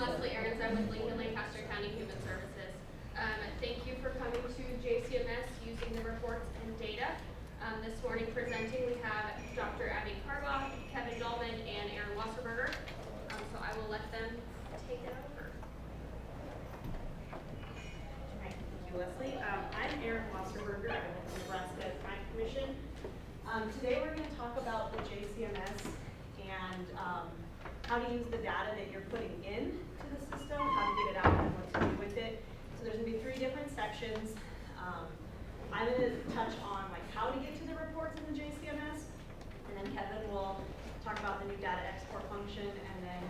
Leslie Ahrens. I'm with Lincoln Lancaster County Human Services. Thank you for coming to JCMS using the reports and data. This morning presenting we have Dr. Abby Karbach, Kevin Dahlman, and Aaron Wasserberger. So I will let them take it over. All right, thank you, Leslie. I'm Aaron Wasserberger. I'm with the Nebraska Crime Commission. Today we're going to talk about the JCMS and how to use the data that you're putting into the system, how to get it out, and what to do with it. So there's going to be 3 different sections. I'm going to touch on how to get to the reports in the JCMS, and then Kevin will talk about the new data export function, and then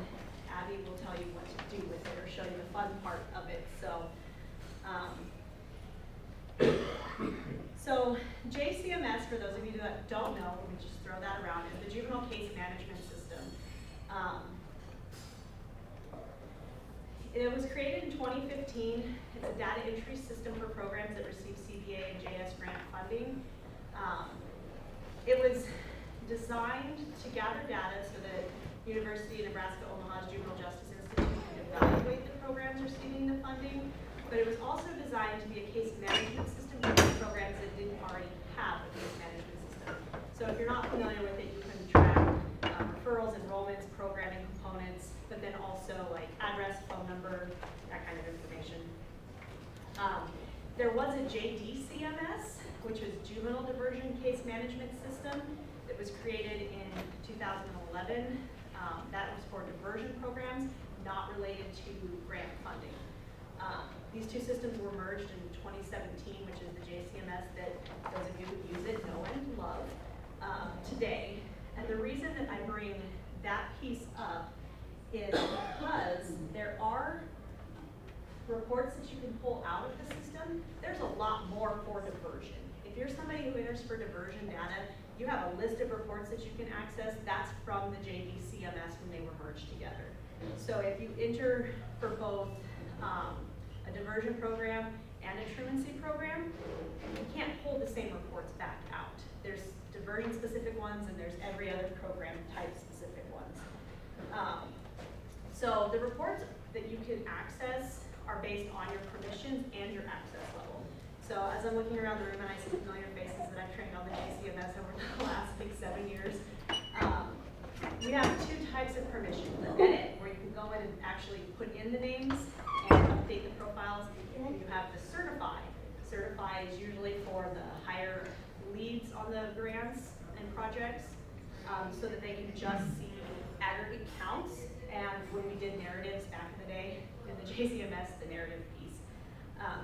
Abby will tell you what to do with it or show you the fun part of it. So JCMS, for those of you that don't know, let me just throw that around, is the Juvenile Case Management System. It was created in 2015. It's a data entry system for programs that receive CBA and JS grant funding. It was designed to gather data so that University of Nebraska Omaha's Juvenile Justice Institute could evaluate the programs receiving the funding, but it was also designed to be a case management system for those programs that didn't already have a case management system. So if you're not familiar with it, you can track referrals, enrollments, programming components, but then also address, phone number, that kind of information. There was a JCMS, which was Juvenile Diversion Case Management System, that was created in 2011. That was for diversion programs, not related to grant funding. These 2 systems were merged in 2017, which is the JCMS that those of you who use it know and love today. And the reason that I bring that piece up is because there are reports that you can pull out of the system. There's a lot more for diversion. If you're somebody who enters for diversion data, you have a list of reports that you can access. That's from the JCMS when they were merged together. So if you enter for both a diversion program and a truancy program, you can't pull the same reports back out. There's diversion specific ones and there's every other program type specific ones. So the reports that you can access are based on your permissions and your access level. So as I'm looking around the room and I see familiar faces that I've trained on the JCMS over the last 7 years, we have 2 types of permissions. The edit, where you can go in and actually put in the names and update the profiles. And you have the certify. Certify is usually for the higher leads on the grants and projects, so that they can just see aggregate counts. And when we did narratives back in the day in the JCMS, the narrative piece.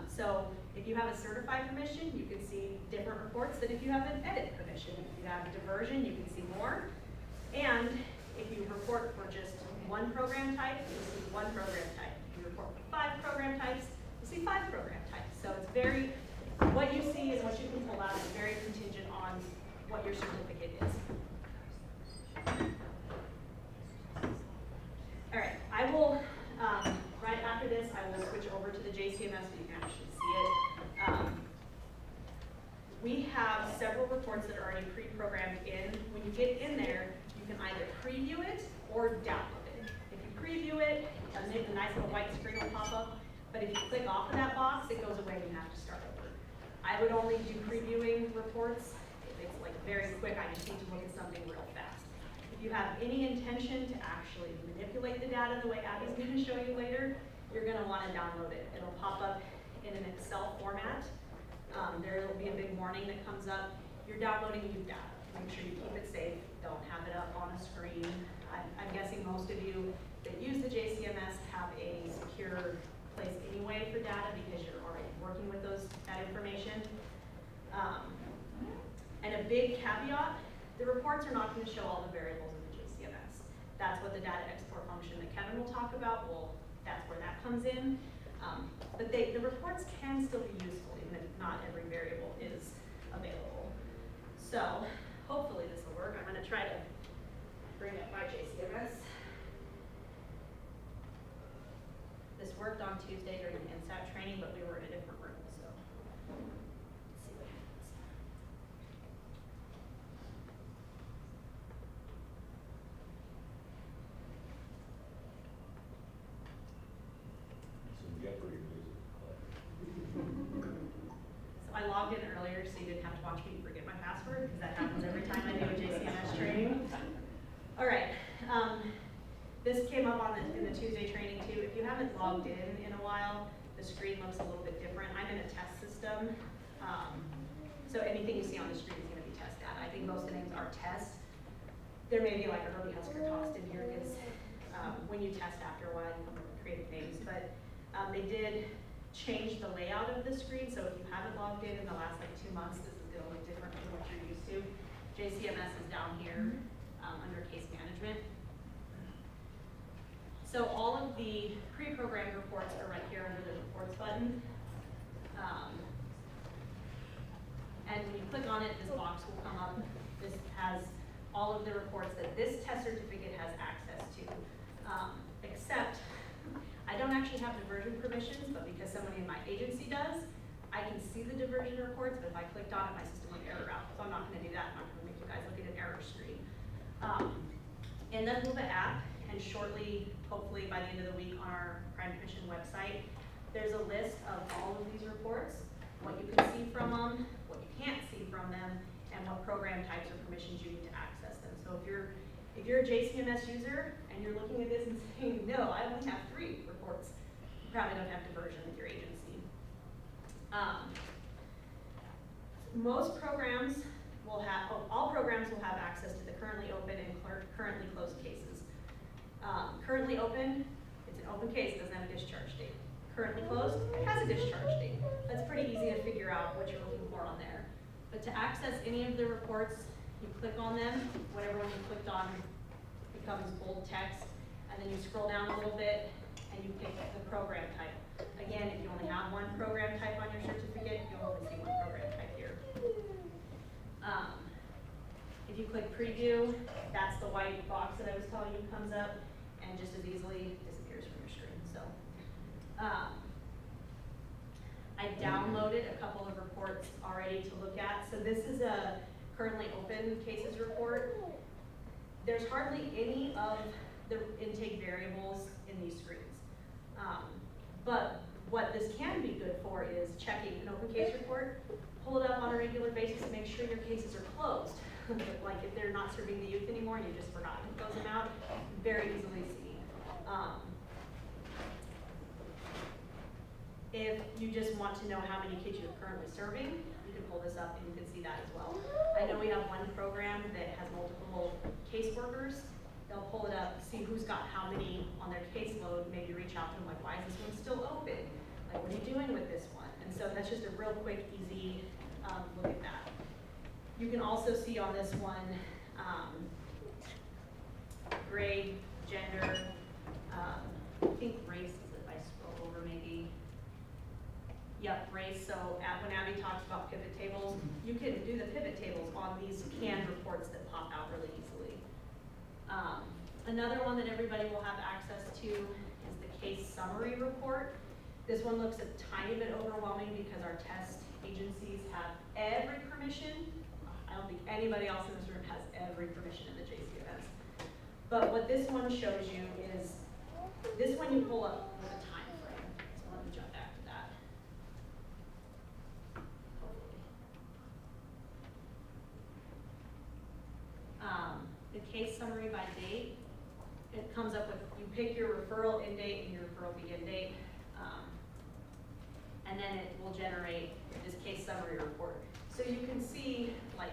So if you have a certify permission, you can see different reports than if you have an edit permission. If you have diversion, you can see more. And if you report for just 1 program type, you'll see 1 program type. If you report for 5 program types, you'll see 5 program types. So it's what you see is what you can pull out. It's very contingent on what your certificate is. All right, I will, right after this, I will switch over to the JCMS so you can actually see it. We have several reports that are already pre-programmed in. When you get in there, you can either preview it or download it. If you preview it, a nice little white screen will pop up, but if you click off of that box, it goes away and you have to start over. I would only do previewing reports if it's very quick. I just need to look at something real fast. If you have any intention to actually manipulate the data the way Abby's going to show you later, you're going to want to download it. It'll pop up in an Excel format. There will be a big warning that comes up. You're downloading new data. Make sure you keep it safe. Don't have it up on a screen. I'm guessing most of you that use the JCMS have a secure place anyway for data because you're already working with that information. And a big caveat, the reports are not going to show all the variables in the JCMS. That's what the data export function that Kevin will talk about, that's where that comes in. But the reports can still be useful, even if not every variable is available. So hopefully this will work. I'm going to try to bring up my JCMS. This worked on Tuesday during the NSAT training, but we were in a different room, so let's see what happens. This came up in the Tuesday training too. If you haven't logged in a while, the screen looks a little bit different. I'm in a test system, so anything you see on the screen is going to be test data. I think most of the names are test. There may be like a Herbie Husker tossed in here because when you test after a while, you come up with creative names. But they did change the layout of the screen, so if you haven't logged in the last like 2 months, this is going to look different from what you're used to. JCMS is down here under case management. So all of the pre-programmed reports are right here under the reports button. And when you click on it, this box will come up. This has all of the reports that this test certificate has access to. Except, I don't actually have diversion permissions, but because somebody in my agency does, I can see the diversion reports, but if I clicked on it, my system would error out. So I'm not gonna do that. I'm not gonna make you guys look at an error screen. And then move the app, and shortly, hopefully by the end of the week on our Crime Commission website, there's a list of all of these reports, what you can see from them, what you can't see from them, and what program types or permissions you need to access them. So if you're a JCMS user and you're looking at this and saying, no, I only have 3 reports, you probably don't have diversion with your agency. Most programs will have, all programs will have access to the currently open and currently closed cases. Currently open, it's an open case, it doesn't have a discharge date. Currently closed, it has a discharge date. That's pretty easy to figure out what you're looking for on there. But to access any of the reports, you click on them, whatever one you clicked on becomes bold text, and then you scroll down a little bit and you pick the program type. Again, if you only have one program type on your certificate, you'll only see one program type here. If you click preview, that's the white box that I was telling you comes up and just as easily disappears from your screen. So I downloaded a couple of reports already to look at. So this is a currently open cases report. There's hardly any of the intake variables in these screens. But what this can be good for is checking an open case report, pull it up on a regular basis and make sure your cases are closed. Like if they're not serving the youth anymore and you just forgot to close them out, very easily see. If you just want to know how many kids you're currently serving, you can pull this up and you can see that as well. I know we have one program that has multiple caseworkers. They'll pull it up, see who's got how many on their caseload, maybe reach out to them like, why is this one still open? Like, what are you doing with this one? And so that's just a real quick, easy look at that. You can also see on this one, grade, gender, I think race is if I scroll over maybe. Yep, race. So when Abby talks about pivot tables, you can do the pivot tables on these canned reports that pop out really easily. Another one that everybody will have access to is the case summary report. This one looks a tiny bit overwhelming because our test agencies have every permission. I don't think anybody else in this room has every permission in the JCMS. But what this one shows you is, this one you pull up with a time frame. So let me jump back to that. The case summary by date, it comes up with, you pick your referral end date and your referral begin date, and then it will generate this case summary report. So you can see, like,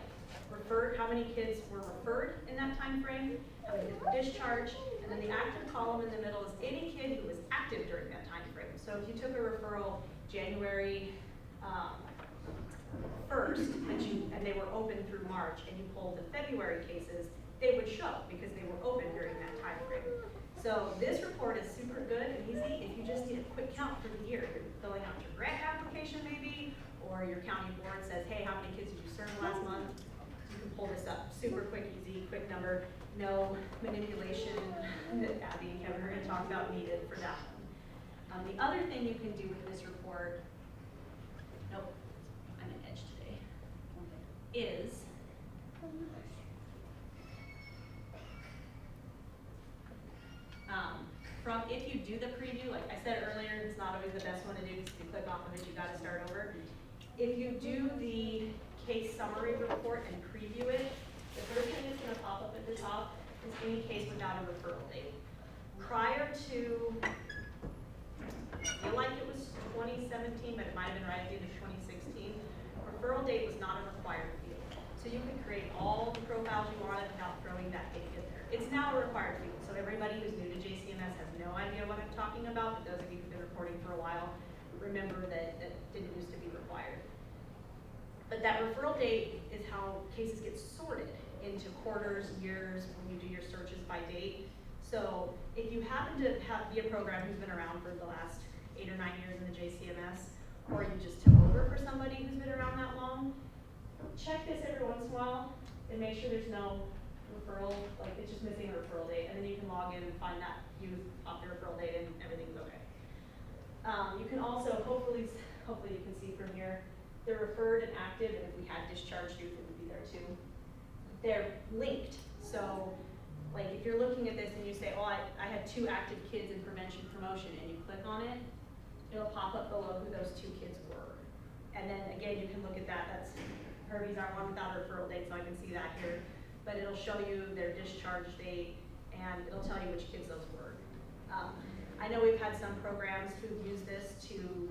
referred, how many kids were referred in that time frame, how many kids were discharged, and then the active column in the middle is any kid who was active during that time frame. So if you took a referral January 1st, and they were open through March, and you pulled the February cases, they would show because they were open during that time frame. So this report is super good and easy if you just need a quick count for the year. You're filling out your grant application maybe, or your county board says, hey, how many kids did you serve last month? You can pull this up, super quick, easy, quick number, no manipulation that Abby and Kevin are going to talk about needed for that one. The other thing you can do with this report, nope, I'm an edge today, is from if you do the preview, like I said earlier, it's not always the best one to do because if you click off of it, you got to start over. If you do the case summary report and preview it, the first thing that's going to pop up at the top is any case without a referral date. Prior to, I feel like it was 2017, but it might have been right at the end of 2016, referral date was not a required field. So you could create all the profiles you wanted without throwing that date in there. It's now a required field, so everybody who's new to JCMS has no idea what I'm talking about, but those of you who've been reporting for a while, remember that that didn't used to be required. But that referral date is how cases get sorted into quarters, years, when you do your searches by date. So if you happen to be a program who's been around for the last 8 or 9 years in the JCMS, or you just took over for somebody who's been around that long, check this every once in a while and make sure there's no referral, like it's just missing a referral date, and then you can log in and find that youth off the referral date and everything's okay. You can also, hopefully you can see from here, they're referred and active, and if we had discharged youth, it would be there too. They're linked, so like if you're looking at this and you say, oh, I had 2 active kids in prevention promotion, and you click on it, it'll pop up below who those 2 kids were. And then again, you can look at that, that's Herbie's our one without a referral date, so I can see that here. But it'll show you their discharge date, and it'll tell you which kids those were. I know we've had some programs who've used this to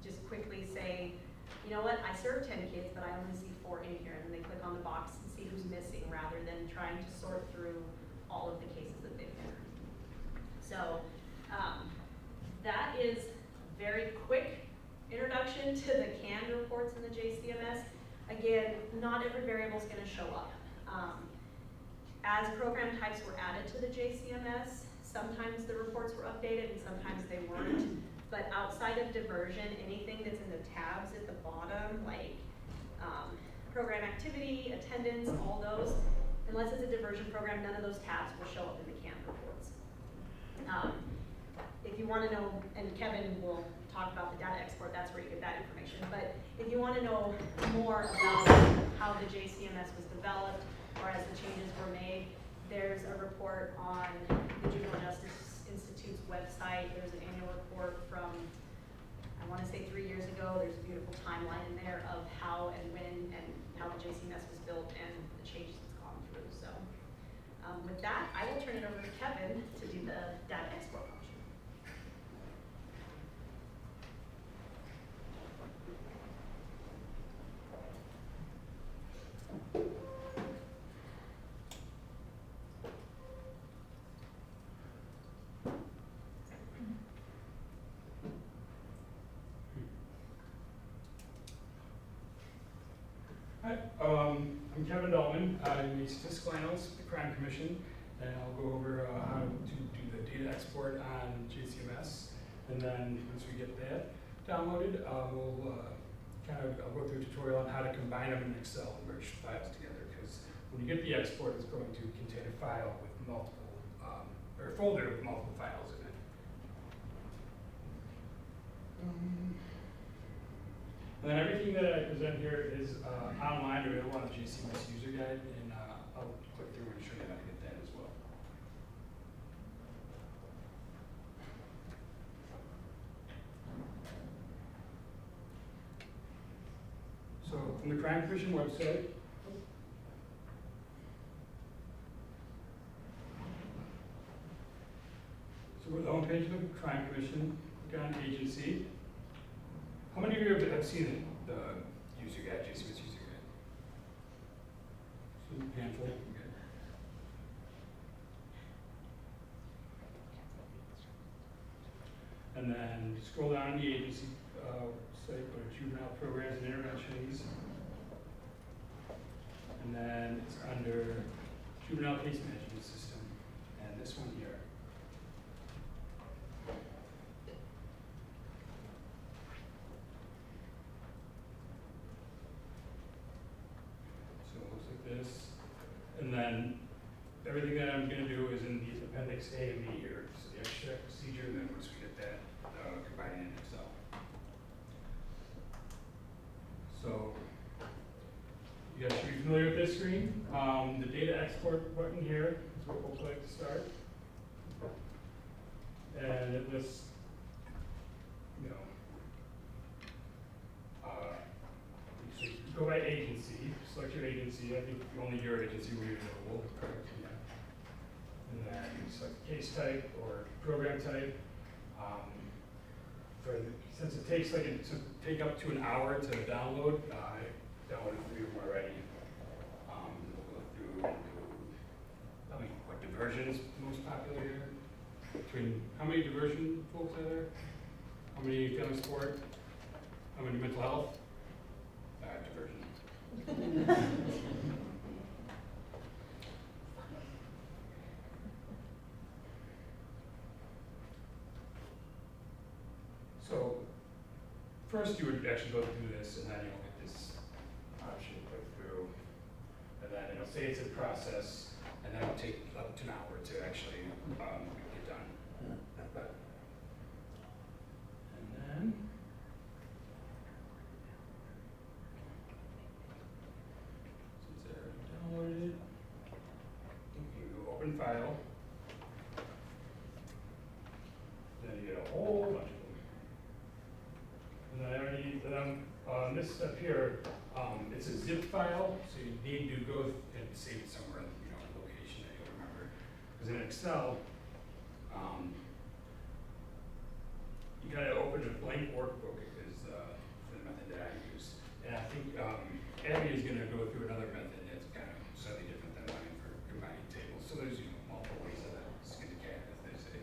just quickly say, you know what, I served 10 kids, but I only see 4 in here, and then they click on the box and see who's missing rather than trying to sort through all of the cases that they've entered. So that is a very quick introduction to the canned reports in the JCMS. Again, not every variable is going to show up. As program types were added to the JCMS, sometimes the reports were updated and sometimes they weren't. But outside of diversion, anything that's in the tabs at the bottom, like program activity, attendance, all those, unless it's a diversion program, none of those tabs will show up in the canned reports. If you want to know, and Kevin will talk about the data export, that's where you get that information. But if you want to know more about how the JCMS was developed or as the changes were made, there's a report on the Juvenile Justice Institute's website. There's an annual report from, I want to say 3 years ago. There's a beautiful timeline in there of how and when and how the JCMS was built and the changes it's gone through. So with that, I will turn it over to Kevin to do the data export function. Hi, I'm Kevin Dahlman. I'm a statistical analyst at the Crime Commission, and I'll go over how to do the data export on JCMS. And then once we get that downloaded, we'll I'll go through a tutorial on how to combine them in Excel and merge files together. Because when you get the export, it's going to contain a file with multiple, or a folder with multiple files in it. And then everything that I present here is online or available on the JCMS user guide, and I'll click through and show you how to get that as well. So from the Crime Commission website, so we're the homepage of the Crime Commission, click on Agency. How many of you have seen the user guide, JCMS user guide? So a handful. Okay. And then scroll down the agency site, go to Juvenile Programs and Interventions. And then it's under Juvenile Case Management System, and this one here. This, and then everything that I'm going to do is in the appendix A and B here, so the extract procedure, and then once we get that, combine it in Excel. So you guys should be familiar with this screen. The data export button here is what we'll click to start, and it lists, you know, so you go by agency. Select your agency. I think only your agency will be available. Correct. Yeah. And then select case type or program type. Since it takes take up to an hour to download, I downloaded 3 of them already. We'll go through and do, tell me what diversion is most popular here. How many diversion folks are there? How many family sport? How many mental health? Diversion. So first you would actually go through this, and then you'll get this option to click through, and then it'll say it's in process, and then it'll take up to an hour to actually get done. And then since I already downloaded it, you go open file. Then you get a whole bunch of them. And then on this step here, it's a zip file, so you need to go and save it somewhere, a location that you'll remember. Because in Excel, you gotta open a blank workbook is the method that I use. And I think Abby is gonna go through another method that's kind of slightly different than mine for combining tables. So there's multiple ways of skin the cat, as they say.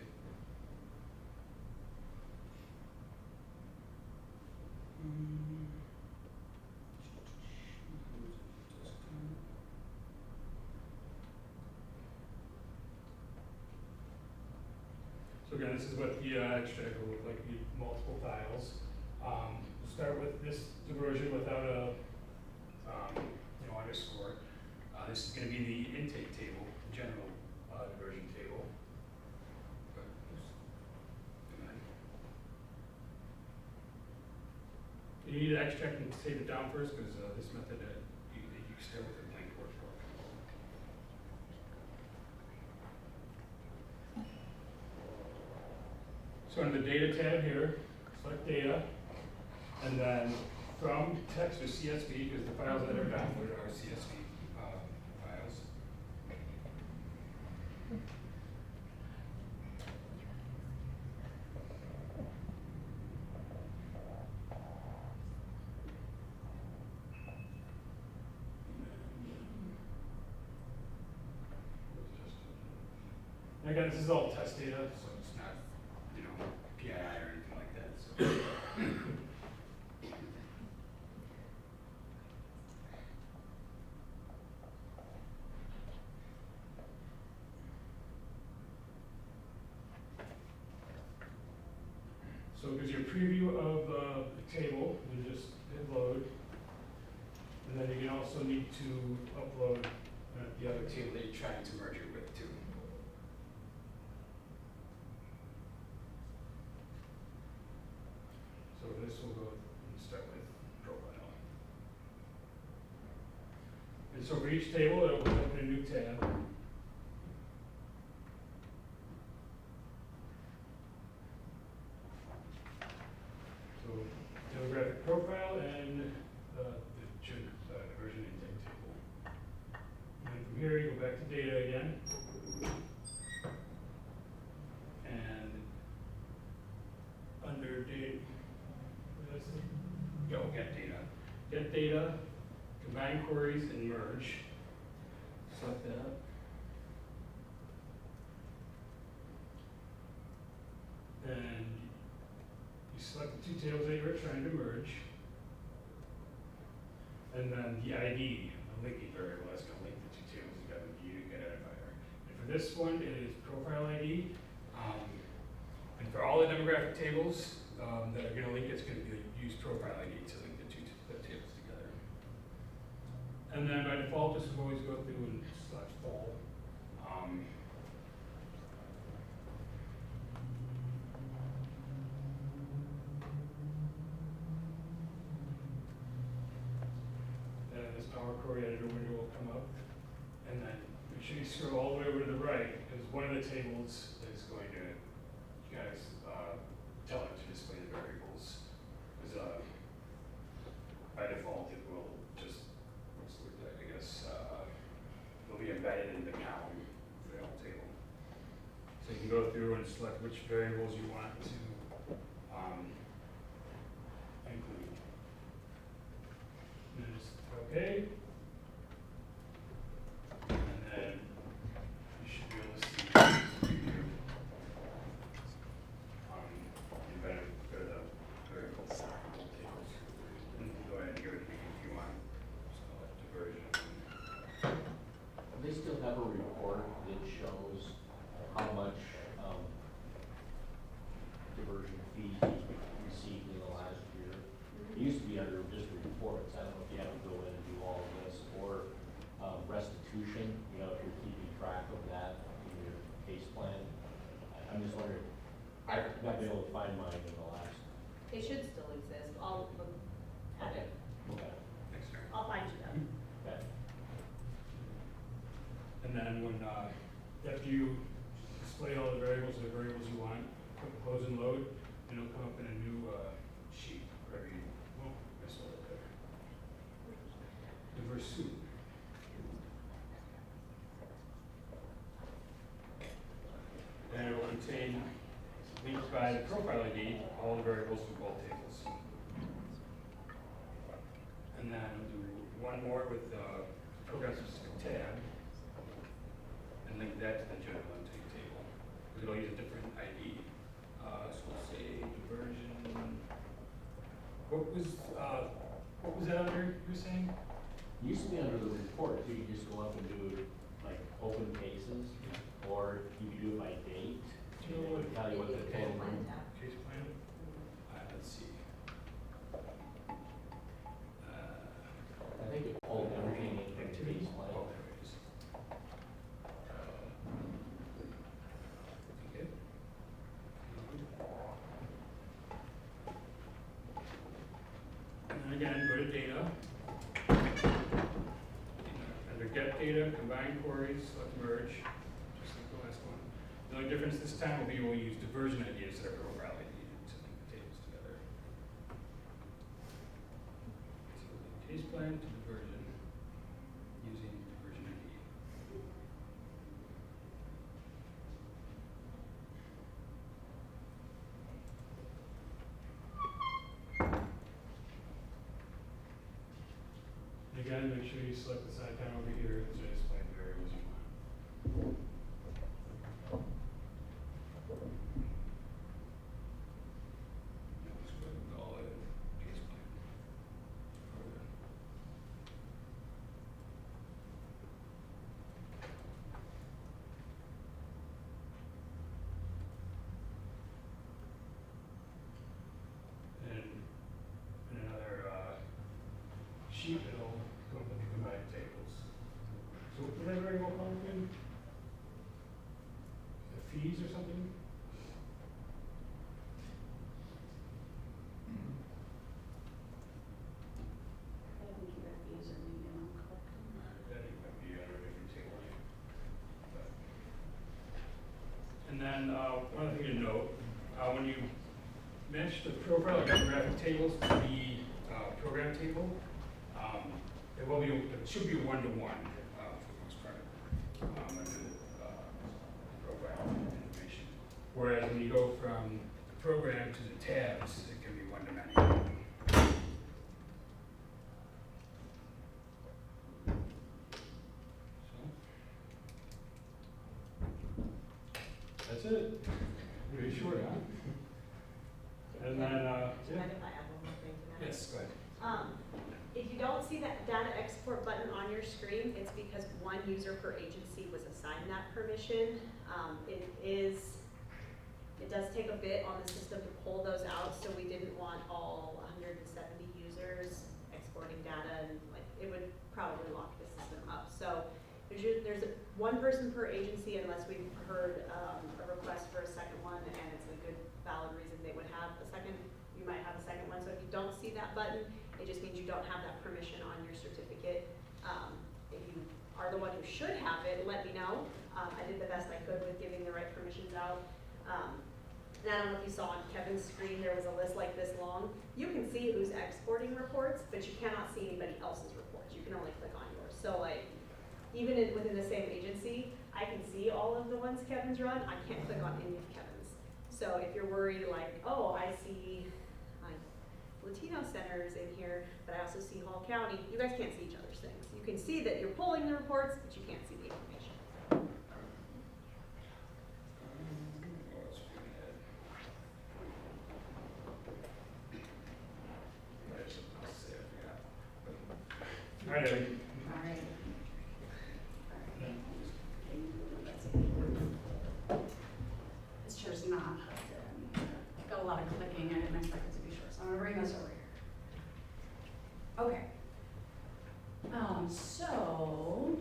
So again, this is what the extract will look like. We need multiple files. We'll start with this diversion without a underscore. This is going to be the intake table, the general diversion table. You need to extract and save it down first, because this method you start with a blank workbook. So in the data tab here, select data, and then from text or CSV, because the files that are downloaded are CSV files. And again, this is all test data, so it's not, PII or anything like that. So. So it gives you a preview of the table. You just hit load. And then you can also need to upload the other table that you're trying to merge it with too. So this will go and start with profile. And so for each table, it'll open a new tab. So demographic profile and the diversion intake table. And then from here, you go back to data again. And under data, get data, combine queries, and merge. Select that. And you select the 2 tables that you're trying to merge. And then the ID, the linking variable, is going to link the 2 tables together with the unique identifier. And for this one, it is profile ID. And for all the demographic tables that are going to link, it's going to use profile ID to link the 2 tables together. And then by default, this will always go through and select full. Then this Power Query Editor window will come up. And then make sure you scroll all the way over to the right, because one of the tables is going to, you guys tell it to display the variables. Because by default, it will just, I guess, it'll be embedded in the column for the whole table. can go through and select which variables you want to include. And then just okay. And then you should be able to see preview. You better go to the variables tables. And go ahead and give it a name if you want. Just call it diversion. They still have a report that shows how much diversion fees we received in the last year. It used to be under just reports. I don't know if you have to go in and do all of this, or restitution, you know, if you're keeping track of that in your case plan. I'm just wondering, I've not been able to find mine in the last. It should still exist. I'll look at it. Okay. Next turn. I'll find you that. Okay. And then when, after you display all the variables you want, click close and load, and it'll come up in a new, sheet, wherever you, oh, I saw it there. Diverse suit. And it will contain, linked by the profile ID, all the variables from both tables. And then we'll do one more with the program-specific tab, and link that to the general intake table. Because it'll use a different ID. So we'll say diversion. What was that under, you were saying? It used to be under the report, you could just go up and do like open cases, or you could do it by date. Do you know what- Tell you what the total. Case plan? Let's see. I think it pulled everything in from the case plan. Oh, there it is. Okay. And then again, go to data. Under get data, combine queries, select merge, just like the last one. The only difference this time will be we'll use diversion ID instead of profile ID to link the tables together. So case plan to diversion using diversion ID. And again, make sure you select the side panel over here to display the variables you want. Now let's go ahead and call it case plan. And in another sheet, it'll go with the combined tables. So what did I variable call again? The fees or something? That might be under a different table name. And then, one other thing to note, when you match the profile or demographic tables to the program table, it should be one-to-one for the most part, under the profile information. Whereas when you go from the program to the tabs, it can be one-to-many. So, that's it. Pretty short, huh? And then, Do you yeah. mind if I add one more thing to that? Yes, go ahead. If you don't see that data export button on your screen, it's because one user per agency was assigned that permission. It does take a bit on the system to pull those out, so we didn't want all 170 users exporting data, and like it would probably lock the system up. So there's one person per agency unless we've heard a request for a second one, and it's a good valid reason they would have a second. You might have a second one. So if you don't see that button, it just means you don't have that permission on your certificate. If you are the one who should have it, let me know. I did the best I could with giving the right permissions out. And I don't know if you saw on Kevin's screen, there was a list like this long. You can see who's exporting reports, but you cannot see anybody else's reports. You can only click on yours. So like, even within the same agency, I can see all of the ones Kevin's run, I can't click on any of Kevin's. So if you're worried like, oh, I see Latino centers in here, but I also see Hall County, you guys can't see each other's things. You can see that you're pulling the reports, but you can't see the information. All right, Eddie. All right. This chair's not hooked in. Got a lot of clicking, I didn't expect it to be short, so I'm gonna bring this over here. Okay. So,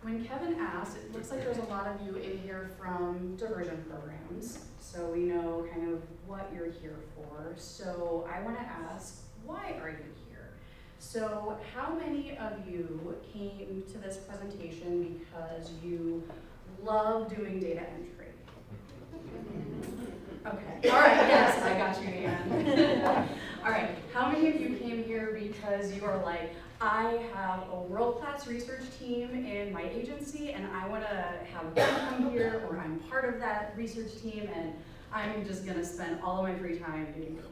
when Kevin asked, it looks like there's a lot of you in here from diversion programs, so we know kind of what you're here for. So I wanna ask, why are you here? So how many of you came to this presentation because you love doing data entry? Okay, all right, yes, I got you, Ann. All right, how many of you came here because you are like, I have a world-class research team in my agency and I wanna have them come here, or I'm part of that research team and I'm just gonna spend all of my free time doing data?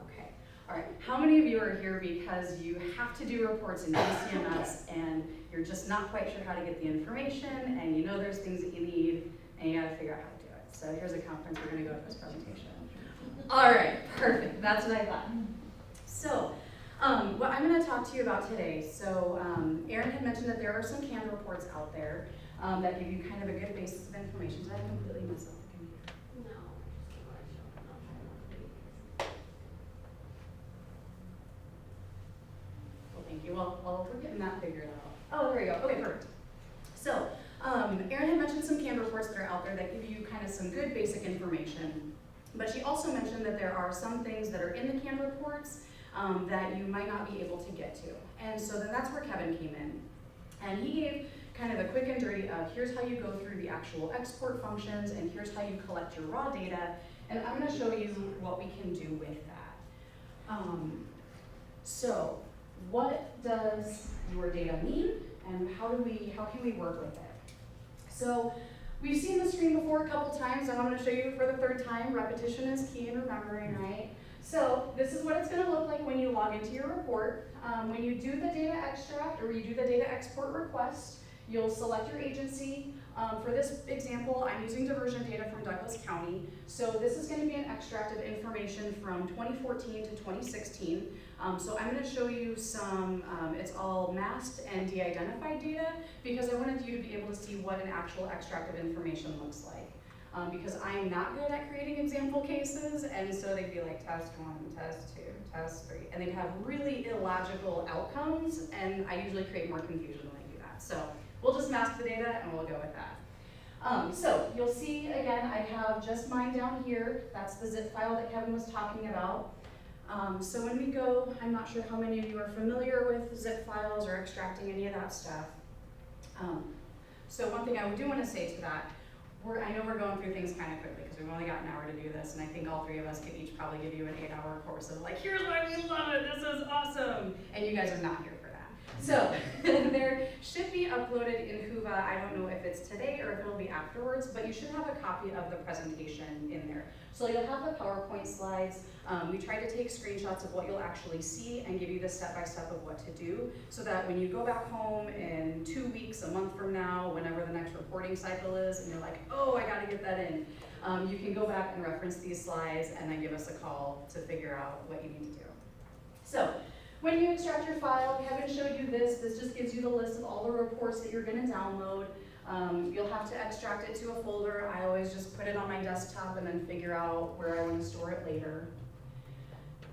Okay, all right, how many of you are here because you have to do reports in JCMS and you're just not quite sure how to get the information and you know there's things that you need and you gotta figure out how to do it? So here's a conference, we're gonna go to this presentation. All right, perfect, that's what I thought. So, what I'm gonna talk to you about today, so Erin had mentioned that there are some canned reports out there that give you kind of a good basis of information. Did I completely mess up the computer? No. Well, thank you. Well, we're getting that figured out. Oh, there we go. Okay, perfect. So, Erin had mentioned some canned reports that are out there that give you kind of some good basic information. But she also mentioned that there are some things that are in the canned reports that you might not be able to get to. And so then that's where Kevin came in. And he gave kind of a quick and dirty of here's how you go through the actual export functions and here's how you collect your raw data. And I'm gonna show you what we can do with that. So what does your data mean and how can we work with it? So we've seen the screen before a couple times and I'm gonna show you for the third time. Repetition is key in remembering, right? So this is what it's gonna look like when you log into your report. When you do the data extract or you do the data export request, you'll select your agency. For this example, I'm using diversion data from Douglas County. So this is gonna be an extract of information from 2014 to 2016. So I'm gonna show you some, it's all masked and de-identified data because I wanted you to be able to see what an actual extract of information looks like. Because I'm not good at creating example cases, and so they'd be like test 1, test 2, test 3, and they'd have really illogical outcomes, and I usually create more confusion when I do that. So we'll just mask the data and we'll go with that. So you'll see, again, I have just mine down here. That's the zip file that Kevin was talking about. So when we go, I'm not sure how many of you are familiar with zip files or extracting any of that stuff. So one thing I do want to say to that, I know we're going through things kind of quickly because we've only got an hour to do this, and I think all three of us could each probably give you an 8-hour course of like, here's why we love it, this is awesome, and you guys are not here for that. So there should be uploaded in Whova, I don't know if it's today or if it'll be afterwards, but you should have a copy of the presentation in there. So you'll have the PowerPoint slides. We try to take screenshots of what you'll actually see and give you the step-by-step of what to do so that when you go back home in 2 weeks, a month from now, whenever the next reporting cycle is, and you're like, oh, I gotta get that in, you can go back and reference these slides and then give us a call to figure out what you need to do. So when you extract your file, Kevin showed you this. This just gives you the list of all the reports that you're gonna download. You'll have to extract it to a folder. I always just put it on my desktop and then figure out where I want to store it later.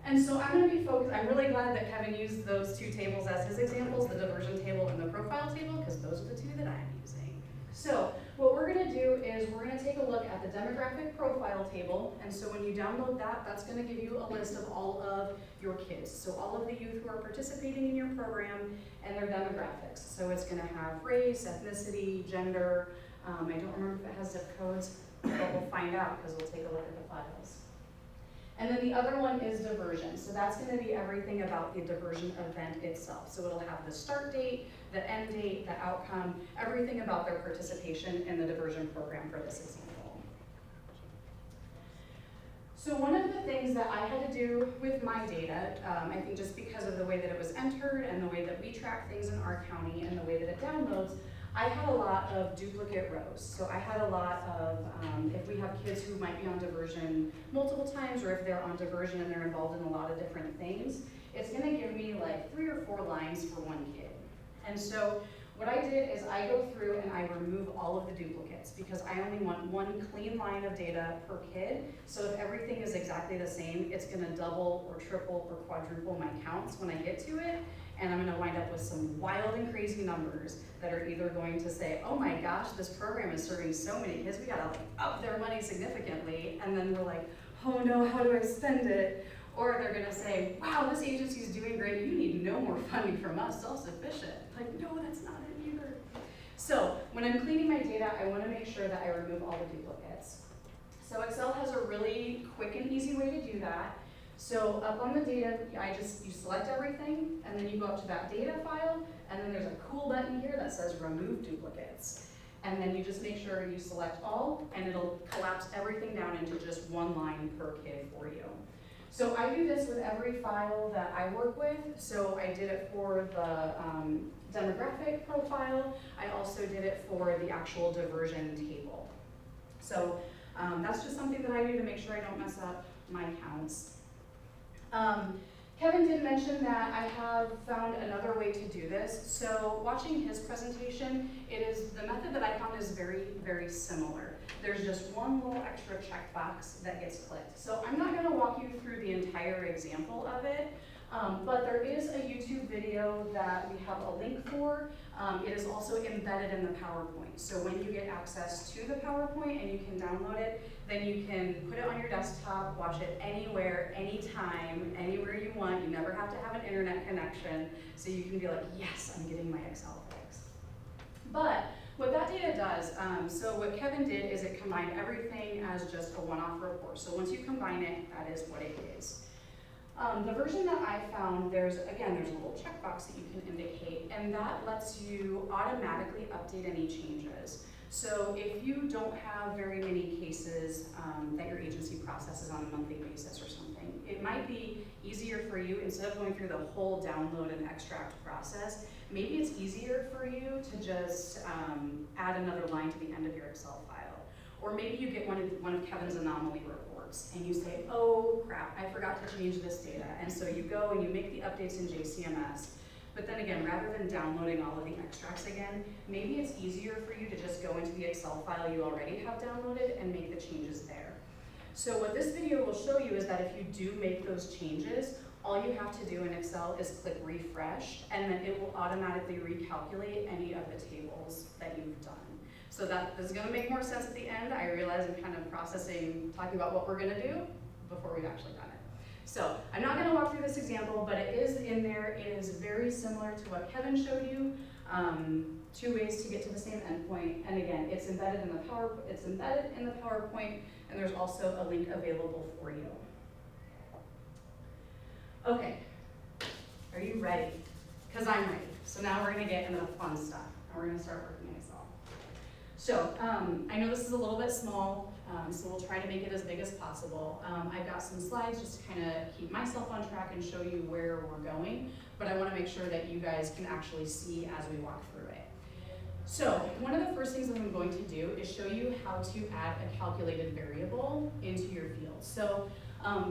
And so I'm going to be focused, I'm really glad that Kevin used those two tables as his examples, the diversion table and the profile table, because those are the two that I'm using. So what we're going to do is we're going to take a look at the demographic profile table. And so when you download that, that's going to give you a list of all of your kids. So all of the youth who are participating in your program and their demographics. So it's going to have race, ethnicity, gender. I don't remember if it has zip codes, but we'll find out because we'll take a look at the files. And then the other one is diversion. So that's gonna be everything about the diversion event itself. So it'll have the start date, the end date, the outcome, everything about their participation in the diversion program for this example. So one of the things that I had to do with my data, I think just because of the way that it was entered and the way that we track things in our county and the way that it downloads, I had a lot of duplicate rows. So I had a lot of, if we have kids who might be on diversion multiple times, or if they're on diversion and they're involved in a lot of different things, it's gonna give me like 3 or 4 lines for one kid. And so what I did is I go through and I remove all of the duplicates because I only want one clean line of data per kid. So if everything is exactly the same, it's gonna double or triple or quadruple my counts when I get to it. And I'm gonna wind up with some wild and crazy numbers that are either going to say, oh my gosh, this program is serving so many kids, we gotta like up their money significantly. And then we're like, oh no, how do I spend it? Or they're gonna say, wow, this agency's doing great, you need no more funding from us, self-sufficient. Like, no, that's not it either. So when I'm cleaning my data, I wanna make sure that I remove all the duplicates. So Excel has a really quick and easy way to do that. So up on the data, you select everything, and then you go up to that data file, and then there's a cool button here that says remove duplicates. And then you just make sure you select all, and it'll collapse everything down into just one line per kid for you. So I do this with every file that I work with. So I did it for the demographic profile. I also did it for the actual diversion table. So that's just something that I do to make sure I don't mess up my counts. Kevin did mention that I have found another way to do this. So watching his presentation, the method that I found is very, very similar. There's just one little extra checkbox that gets clicked. So I'm not gonna walk you through the entire example of it, but there is a YouTube video that we have a link for. It is also embedded in the PowerPoint. So when you get access to the PowerPoint and you can download it, then you can put it on your desktop, watch it anywhere, anytime, anywhere you want. You never have to have an internet connection. So you can be like, yes, I'm getting my Excel fix. But what that data does, so what Kevin did is it combined everything as just a one-off report. So once you combine it, that is what it is. The version that I found, there's a little checkbox that you can indicate, and that lets you automatically update any changes. So if you don't have very many cases that your agency processes on a monthly basis or something, it might be easier for you, instead of going through the whole download and extract process, maybe it's easier for you to just add another line to the end of your Excel file. Or maybe you get one of Kevin's anomaly reports and you say, oh crap, I forgot to change this data. And so you go and you make the updates in JCMS. But then again, rather than downloading all of the extracts again, maybe it's easier for you to just go into the Excel file you already have downloaded and make the changes there. So what this video will show you is that if you do make those changes, all you have to do in Excel is click refresh, and then it will automatically recalculate any of the tables that you've done. So that is gonna make more sense at the end. I realize I'm kind of talking about what we're gonna do before we've actually done it. So I'm not gonna walk through this example, but it is in there. It is very similar to what Kevin showed you. 2 ways to get to the same endpoint. And again, it's embedded in the PowerPoint, and there's also a link available for you. Okay, are you ready? Because I'm ready. So now we're gonna get into the fun stuff, and we're gonna start working in Excel. So I know this is a little bit small, so we'll try to make it as big as possible. I've got some slides just to kind of keep myself on track and show you where we're going, but I want to make sure that you guys can actually see as we walk through it. So one of the first things that I'm going to do is show you how to add a calculated variable into your field. So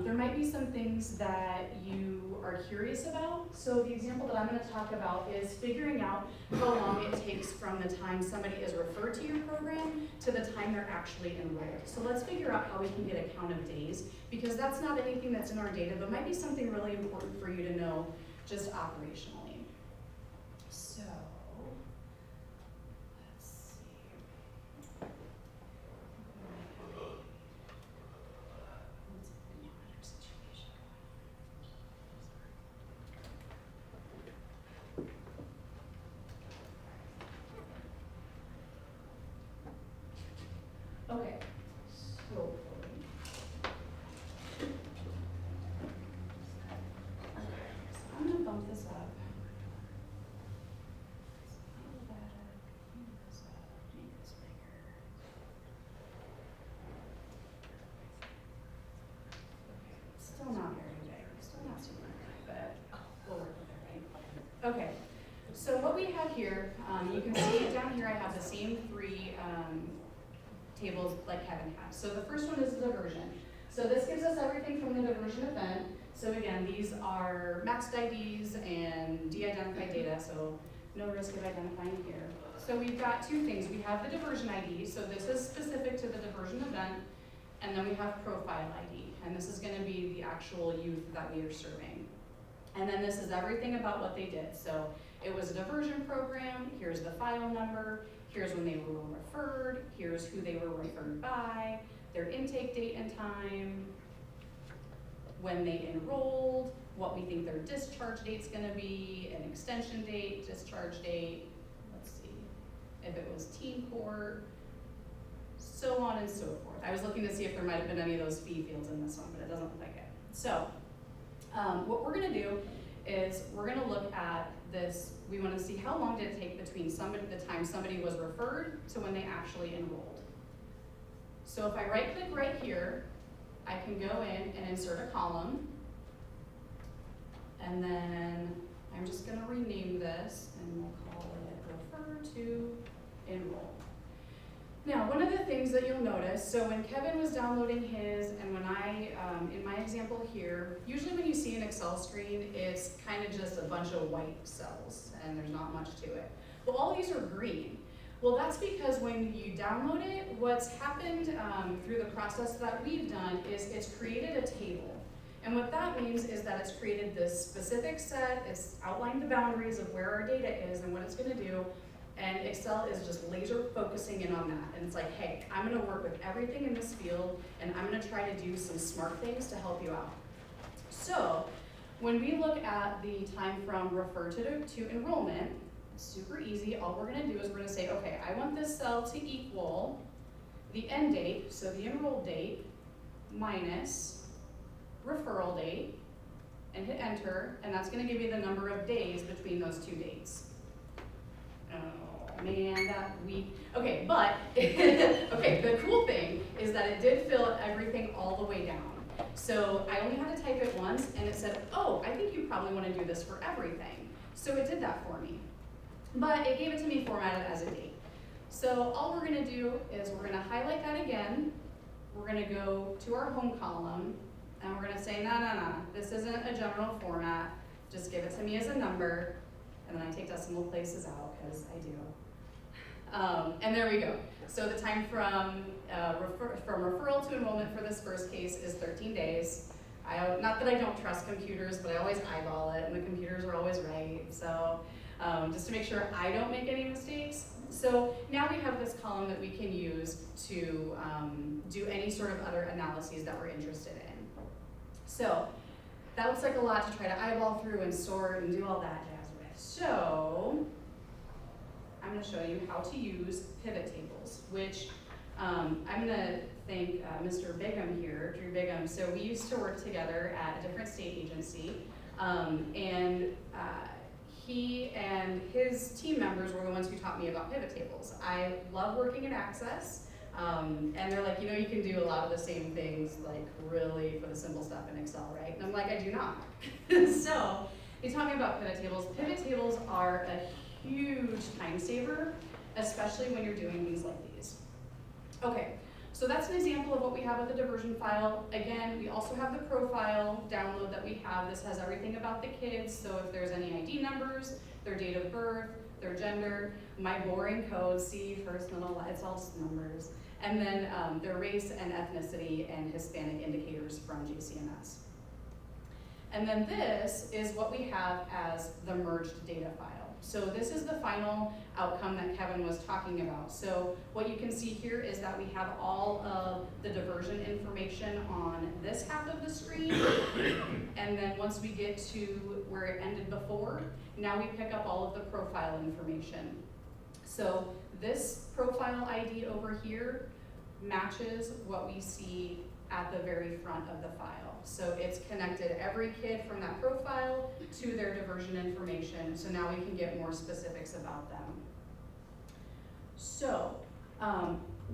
there might be some things that you are curious about. So the example that I'm going to talk about is figuring out how long it takes from the time somebody is referred to your program to the time they're actually enrolled. So let's figure out how we can get a count of days, because that's not anything that's in our data, but might be something really important for you to know just operationally. So let's see. Okay, so up here, you can see down here I have the same three tables like Kevin has. So the first one is the diversion. So this gives us everything from the diversion event. So again, these are maxed IDs and de-identified data, so no risk of identifying here. So we've got two things. We have the diversion ID, so this is specific to the diversion event, and then we have profile ID, and this is going to be the actual youth that we are serving. And then this is everything about what they did. So it was a diversion program, here's the file number, here's when they were referred, here's who they were referred by, their intake date and time, when they enrolled, what we think their discharge date's gonna be, an extension date, discharge date, let's see, if it was teen court, so on and so forth. I was looking to see if there might have been any of those fee fields in this one, but it doesn't look like it. So, what we're gonna do is we're gonna look at this, we wanna see how long did it take between the time somebody was referred to when they actually enrolled. So if I right click right here, I can go in and insert a column, and then I'm just gonna rename this and we'll call it refer to enroll. Now, one of the things that you'll notice, so when Kevin was downloading his, and when I, in my example here, usually when you see an Excel screen, it's kind of just a bunch of white cells, and there's not much to it. Well, all these are green. Well, that's because when you download it, what's happened through the process that we've done is it's created a table. And what that means is that it's created this specific set, it's outlined the boundaries of where our data is and what it's gonna do, and Excel is just laser focusing in on that. And it's like, hey, I'm gonna work with everything in this field, and I'm gonna try to do some smart things to help you out. So, when we look at the time from refer to enrollment, it's super easy. All we're gonna do is we're gonna say, okay, I want this cell to equal the end date, so the enroll date, minus referral date, and hit enter, and that's gonna give you the number of days between those two dates. Oh man, that week. Okay, but, okay, the cool thing is that it did fill everything all the way down. So I only had to type it once, and it said, oh, I think you probably wanna do this for everything. So it did that for me. But it gave it to me formatted as a date. So all we're gonna do is we're gonna highlight that again. We're gonna go to our home column, and we're gonna say, no, this isn't a general format. Just give it to me as a number. And then I take decimal places out, because I do. And there we go. So the time from referral to enrollment for this first case is 13 days. Not that I don't trust computers, but I always eyeball it, and the computers are always right. So just to make sure I don't make any mistakes. So now we have this column that we can use to do any sort of other analyses that we're interested in. So that looks like a lot to try to eyeball through and sort and do all that jazz with. So I'm going to show you how to use pivot tables, which I'm going to thank Mr. Bigham here, Drew Bigham. So we used to work together at a different state agency, and he and his team members were the ones who taught me about pivot tables. I love working in Access, and they're like, you can do a lot of the same things, like really for the simple stuff in Excel, right? And I'm like, I do not. So they taught me about pivot tables. Pivot tables are a huge time saver, especially when you're doing things like these. Okay, so that's an example of what we have with the diversion file. Again, we also have the profile download that we have. This has everything about the kids, so if there's any ID numbers, their date of birth, their gender, my boring code, see, first, middle, it's all just numbers. And then their race and ethnicity and Hispanic indicators from JCMS. And then this is what we have as the merged data file. So this is the final outcome that Kevin was talking about. So what you can see here is that we have all of the diversion information on this half of the screen. And then once we get to where it ended before, now we pick up all of the profile information. So this profile ID over here matches what we see at the very front of the file. So it's connected every kid from that profile to their diversion information. So now we can get more specifics about them. So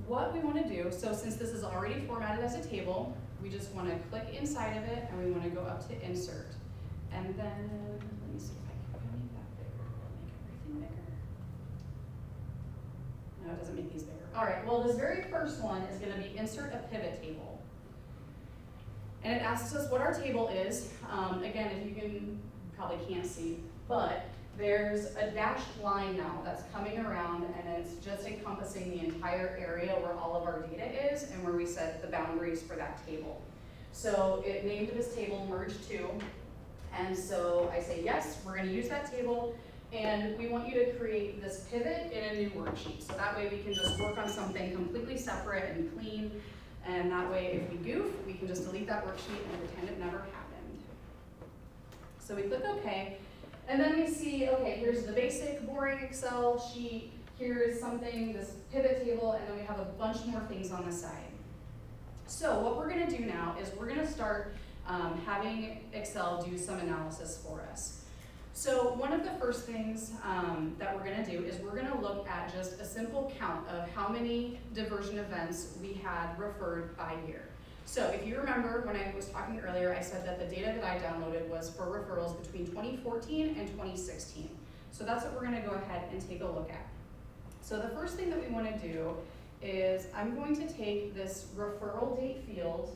what we want to do, so since this is already formatted as a table, we just want to click inside of it and we want to go up to insert. And then, let me see if I can make that bigger. Make everything bigger. No, it doesn't make these bigger. All right, well, this very first one is gonna be insert a pivot table. And it asks us what our table is. Again, if you can, probably can't see, but there's a dashed line now that's coming around, and it's just encompassing the entire area where all of our data is and where we set the boundaries for that table. So it named this table merge to, and so I say, yes, we're gonna use that table, and we want you to create this pivot in a new worksheet. So that way we can just work on something completely separate and clean, and that way if we goof, we can just delete that worksheet and pretend it never happened. So we click OK, and then we see, okay, here's the basic boring Excel sheet, here's something, this pivot table, and then we have a bunch more things on the side. So what we're gonna do now is we're gonna start having Excel do some analysis for us. So one of the first things that we're gonna do is we're gonna look at just a simple count of how many diversion events we had referred by year. So if you remember when I was talking earlier, I said that the data that I downloaded was for referrals between 2014 and 2016. So that's what we're gonna go ahead and take a look at. So the first thing that we wanna do is I'm going to take this referral date field,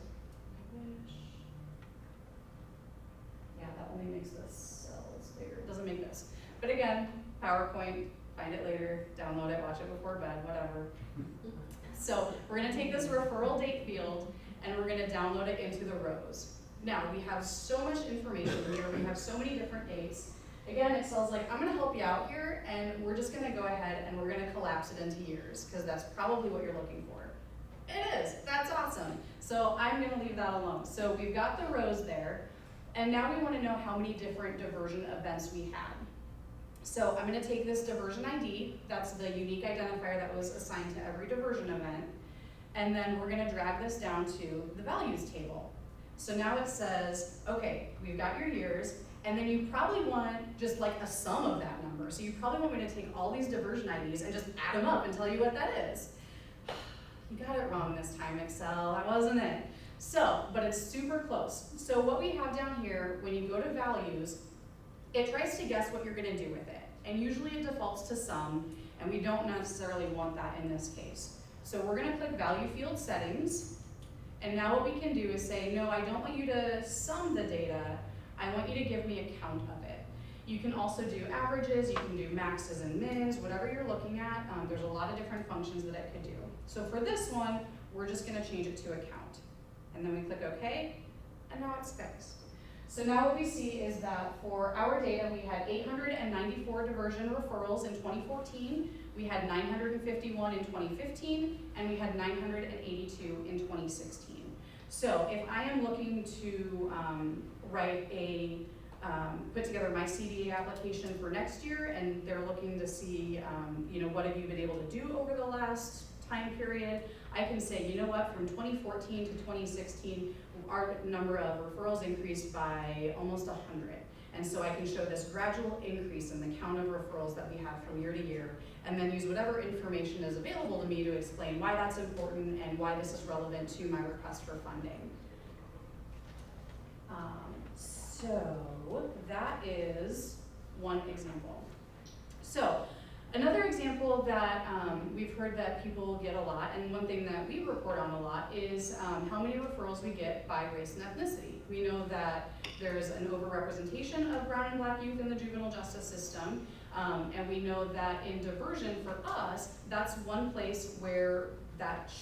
yeah, that only makes the cells bigger, it doesn't make this. But again, PowerPoint, find it later, download it, watch it before bed, whatever. So we're gonna take this referral date field and we're gonna download it into the rows. Now, we have so much information here, we have so many different dates. Again, Excel's like, I'm gonna help you out here, and we're just gonna go ahead and we're gonna collapse it into years, because that's probably what you're looking for. It is, that's awesome. So I'm gonna leave that alone. So we've got the rows there, and now we wanna know how many different diversion events we had. So I'm gonna take this diversion ID, that's the unique identifier that was assigned to every diversion event, and then we're gonna drag this down to the values table. So now it says, okay, we've got your years, and then you probably want just like a sum of that number. So you probably want me to take all these diversion IDs and just add them up and tell you what that is. You got it wrong this time, Excel, that wasn't it. So, but it's super close. So what we have down here, when you go to values, it tries to guess what you're gonna do with it. And usually it defaults to sum, and we don't necessarily want that in this case. So we're gonna click value field settings, and now what we can do is say, no, I don't want you to sum the data, I want you to give me a count of it. You can also do averages, you can do maxes and mins, whatever you're looking at. There's a lot of different functions that it could do. So for this one, we're just gonna change it to a count. And then we click OK, and now it's fixed. So now what we see is that for our data, we had 894 diversion referrals in 2014, we had 951 in 2015, and we had 982 in 2016. So if I am looking to put together my CDA application for next year, and they're looking to see, what have you been able to do over the last time period, I can say, you know what, from 2014 to 2016, our number of referrals increased by almost 100. And so I can show this gradual increase in the count of referrals that we have from year to year, and then use whatever information is available to me to explain why that's important and why this is relevant to my request for funding. So that is one example. So another example that we've heard that people get a lot, and one thing that we report on a lot, is how many referrals we get by race and ethnicity. We know that there's an overrepresentation of brown and black youth in the juvenile justice system, and we know that in diversion for us, that's one place where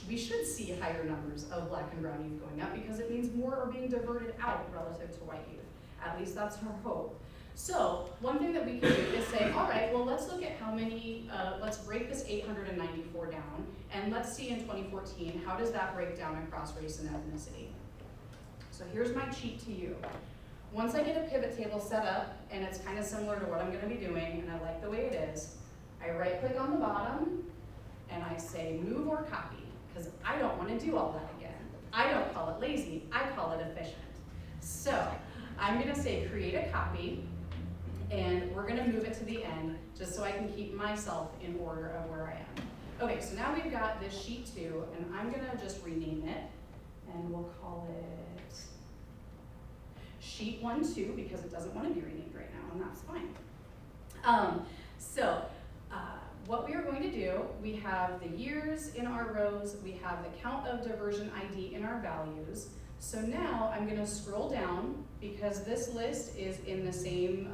we should see higher numbers of black and brown youth going up, because it means more are being diverted out relative to white youth. At least that's our hope. So one thing that we can do is say, all right, well, let's look at how many, let's break this 894 down, and let's see in 2014, how does that break down across race and ethnicity? So here's my cheat to you. Once I get a pivot table set up, and it's kind of similar to what I'm gonna be doing, and I like the way it is, I right click on the bottom, and I say move or copy, because I don't wanna do all that again. I don't call it lazy, I call it efficient. So I'm gonna say create a copy, and we're gonna move it to the end, just so I can keep myself in order of where I am. Okay, so now we've got this sheet 2, and I'm gonna just rename it, and we'll call it sheet 1-2, because it doesn't wanna be renamed right now, and that's fine. what we are going to do, we have the years in our rows, we have the count of diversion ID in our values. So now I'm gonna scroll down because this list is in the same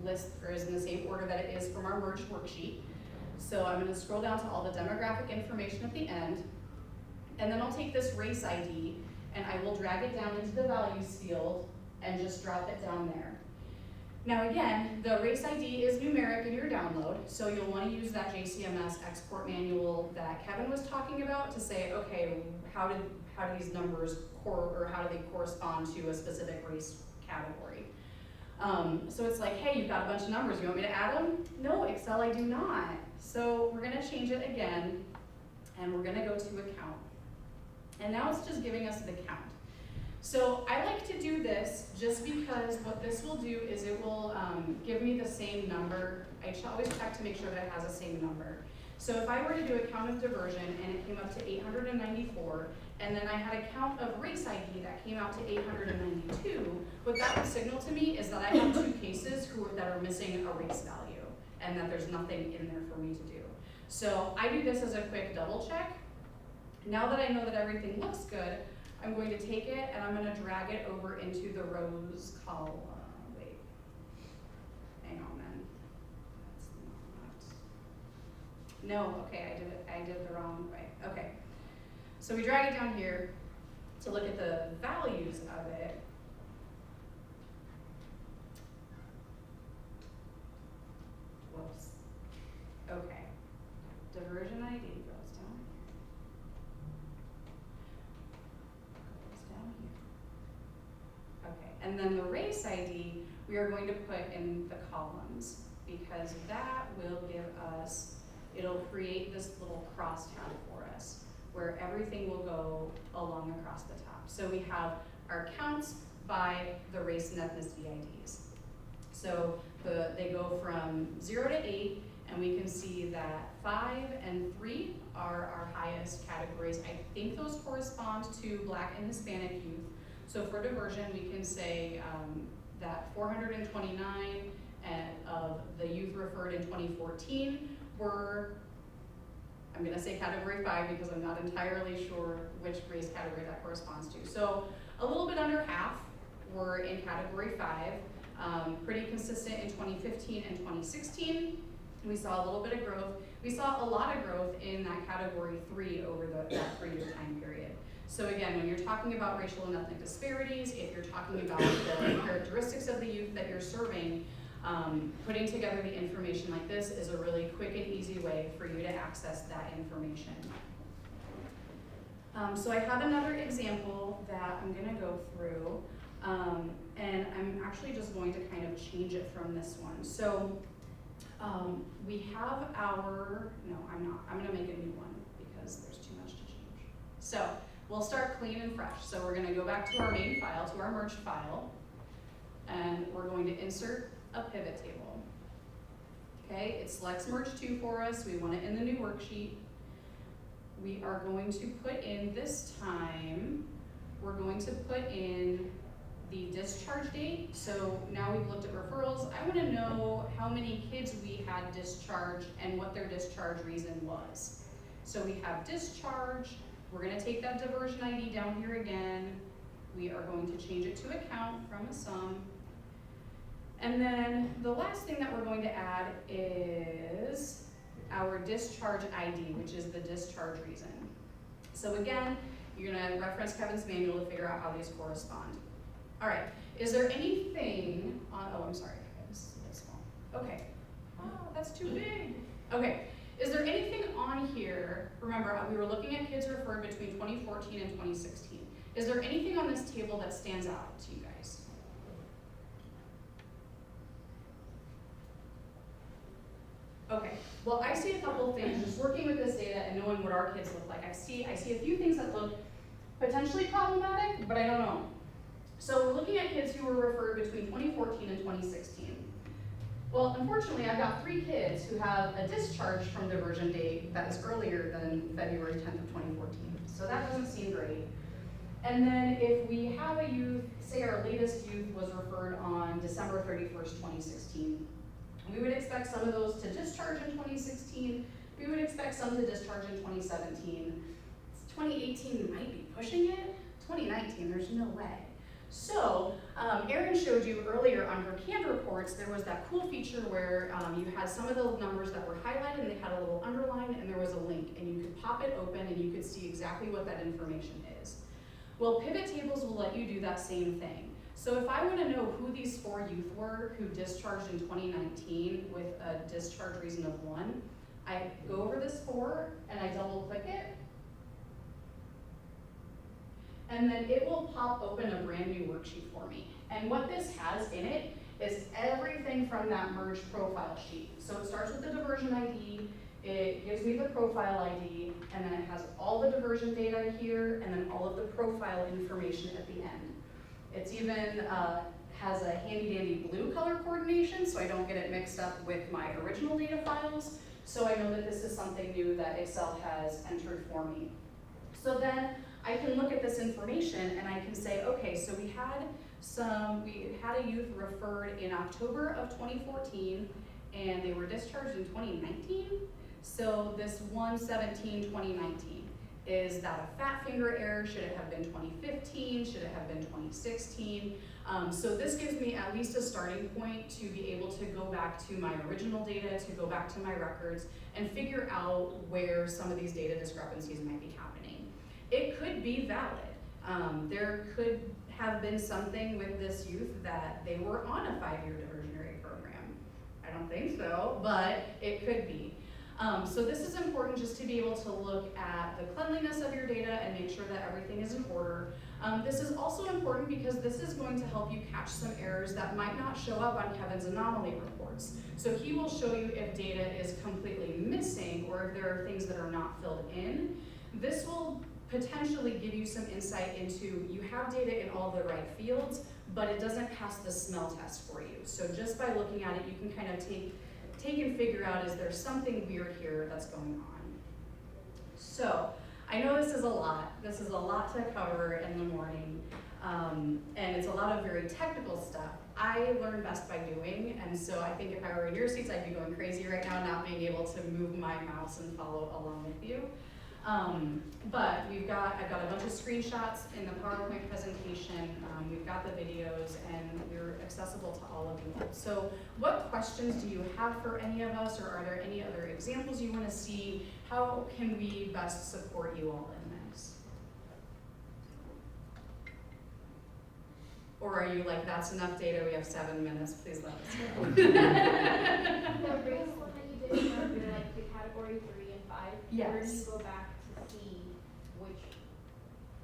is in the same order that it is from our merged worksheet. So I'm gonna scroll down to all the demographic information at the end, and then I'll take this race ID and I will drag it down into the values field and just drop it down there. Now again, the race ID is numeric in your download, so you'll want to use that JCMS export manual that Kevin was talking about to say, okay, how do these numbers how do they correspond to a specific race category? So it's like, hey, you've got a bunch of numbers, you want me to add them? No, Excel, I do not. So we're gonna change it again, and we're gonna go to account. And now it's just giving us the count. So I like to do this just because what this will do is it will give me the same number. I should always check to make sure that it has the same number. So if I were to do a count of diversion and it came up to 894, and then I had a count of race ID that came out to 892, what that would signal to me is that I have two cases that are missing a race value and that there's nothing in there for me to do. So I do this as a quick double check. Now that I know that everything looks good, I'm going to take it and I'm going to drag it over into the rows column. Wait, hang on then. That's not. No, okay, I did it the wrong way. Okay, so we drag it down here to look at the values of it. Whoops. Okay, diversion ID goes down. Okay, and then the race ID, we are going to put in the columns because that will give us, it'll create this little crosstab for us where everything will go along across the top. So we have our counts by the race and ethnicity IDs. So they go from 0 to 8, and we can see that 5 and 3 are our highest categories. I think those correspond to Black and Hispanic youth. So for diversion, we can say that 429 of the youth referred in 2014 were, I'm gonna say category 5 because I'm not entirely sure which race category that corresponds to. So a little bit under half were in category 5, pretty consistent in 2015 and 2016. We saw a little bit of growth. We saw a lot of growth in that category 3 over that 3-year time period. So again, when you're talking about racial and ethnic disparities, if you're talking about the characteristics of the youth that you're serving, putting together the information like this is a really quick and easy way for you to access that information. So I have another example that I'm gonna go through, and I'm actually just going to kind of change it from this one. So we have our, no, I'm gonna make a new one because there's too much to change. So we'll start clean and fresh. So we're gonna go back to our main file, to our merged file, and we're going to insert a pivot table. Okay, it selects merge 2 for us. We want it in the new worksheet. We are going to put in this time, we're going to put in the discharge date. So now we've looked at referrals. I want to know how many kids we had discharged and what their discharge reason was. So we have discharge. We're going to take that diversion ID down here again. We are going to change it to a count from a sum. And then the last thing that we're going to add is our discharge ID, which is the discharge reason. So again, you're going to reference Kevin's manual to figure out how these correspond. All right, is there anything on, oh, I'm sorry, it's small. Okay, oh, that's too big. Okay, is there anything on here, remember we were looking at kids referred between 2014 and 2016. Is there anything on this table that stands out to you guys? Okay, well I see a couple of things, just working with this data and knowing what our kids look like. I see a few things that look potentially problematic, but I don't know. So we're looking at kids who were referred between 2014 and 2016. Well, unfortunately, I've got 3 kids who have a discharge from diversion date that is earlier than February 10th of 2014. So that doesn't seem great. And then if we have a youth, say our latest youth was referred on December 31st, 2016, We would expect some of those to discharge in 2016. We would expect some to discharge in 2017. 2018 might be pushing it. 2019, there's no way. So, Erin showed you earlier on her canned reports, there was that cool feature where you had some of the numbers that were highlighted and they had a little underline and there was a link and you could pop it open and you could see exactly what that information is. Well, pivot tables will let you do that same thing. So if I want to know who these 4 youth were who discharged in 2019 with a discharge reason of 1, I go over this 4 and I double click it. And then it will pop open a brand new worksheet for me. And what this has in it is everything from that merged profile sheet. So it starts with the diversion ID, it gives me the profile ID, and then it has all the diversion data here, and then all of the profile information at the end. It's even has a handy dandy blue color coordination, so I don't get it mixed up with my original data files. So I know that this is something new that Excel has entered for me. So then I can look at this information and I can say, okay, so we had a youth referred in October of 2014 and they were discharged in 2019. So this 1/17/2019, is that a fat finger error? Should it have been 2015? Should it have been 2016? So this gives me at least a starting point to be able to go back to my original data, to go back to my records, and figure out where some of these data discrepancies might be happening. It could be valid. There could have been something with this youth that they were on a 5-year diversionary program. I don't think so, but it could be. So this is important just to be able to look at the cleanliness of your data and make sure that everything is in order. This is also important because this is going to help you catch some errors that might not show up on Kevin's anomaly reports. So he will show you if data is completely missing or if there are things that are not filled in. This will potentially give you some insight into you have data in all the right fields, but it doesn't pass the smell test for you. So just by looking at it, you can kind of take and figure out, is there something weird here that's going on? So I know this is a lot. This is a lot to cover in the morning, and it's a lot of very technical stuff. I learn best by doing, and so I think if I were in your seats, I'd be going crazy right now, not being able to move my mouse and follow along with you. But I've got a bunch of screenshots in the PowerPoint presentation, we've got the videos, and we're accessible to all of you. So what questions do you have for any of us, or are there any other examples you want to see? How can we best support you all in this? Or are you like, that's enough data, we have 7 minutes, please let us know. The race one that you did, like the category 3 and 5, yes. Where do you go back to see which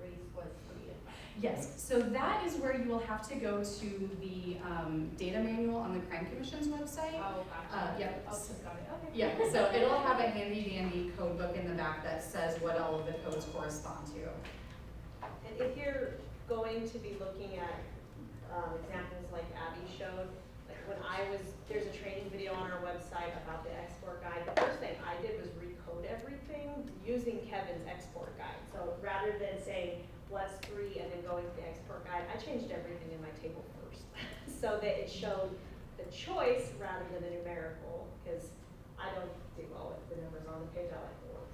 race was 3 and 5? Yes, so that is where you will have to go to the data manual on the Crime Commission's website. Oh, gotcha. Yeah. Oh, got it, okay. Yeah, so it'll have a handy dandy code book in the back that says what all of the codes correspond to. And if you're going to be looking at examples like Abby showed, like when there's a training video on our website about the export guide. The first thing I did was recode everything using Kevin's export guide. So rather than saying what's 3 and then going to the export guide, I changed everything in my table first so that it showed the choice rather than the numerical, because I don't do well with the numbers on the page. I like the words.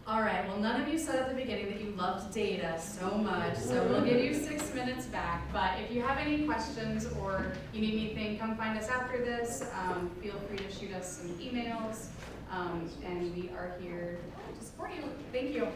All right, well, none of you said at the beginning that you loved data so much, so we'll give you 6 minutes back. But if you have any questions or you need anything, come find us after this. Feel free to shoot us some emails, and we are here to support you. Thank you.